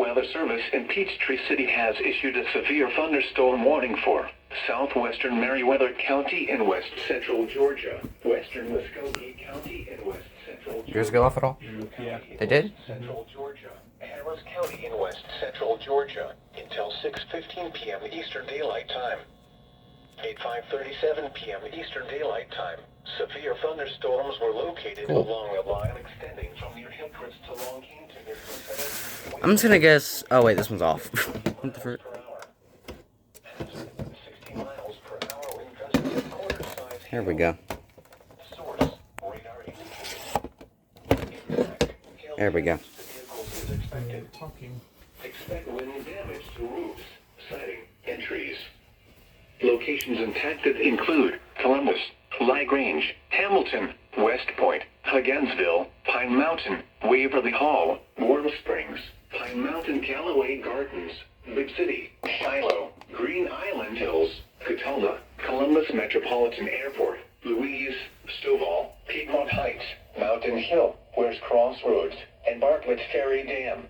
Weather Service in Peachtree City has issued a severe thunderstorm warning for southwestern Meriwether County in west central Georgia, western Muskogee County in west central Georgia. Yours go off at all? Yeah. They did? Central Georgia, Harris County in west central Georgia until 6:15 p.m. Eastern Daylight Time. At 5:37 p.m. Eastern Daylight Time, severe thunderstorms were located along a line extending from near Hillcrest to Long Kington. I'm just gonna guess. Oh, wait, this one's off. What the frick? Here we go. There we go. Expect wind damage to roofs, siding, and trees. Locations impacted include Columbus, LaGrange, Hamilton, West Point, Hugginsville, Pine Mountain, Waverly Hall, Warm Springs, Pine Mountain Callaway Gardens, Big City, Shiloh, Green Island Hills, Catawba, Columbus Metropolitan Airport, Louise, Stovall, Piedmont Heights, Mountain Hill, Wares Crossroads, and Bartlett Ferry Dam.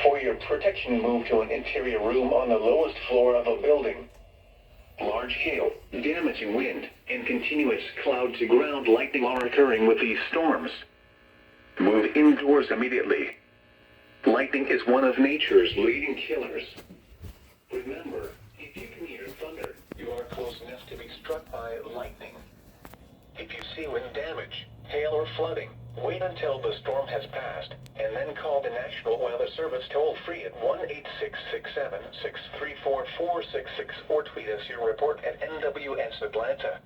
For your protection, move to an interior room on the lowest floor of a building. Large hail, damaging wind, and continuous cloud-to-ground lightning are occurring with these storms. Move indoors immediately. Lightning is one of nature's leading killers. Remember, if you can hear thunder, you are close enough to be struck by lightning. If you see wind damage, hail, or flooding, wait until the storm has passed, and then call the National Weather Service toll-free at 1-866-7-634-466 or tweet us your report at NWS Atlanta.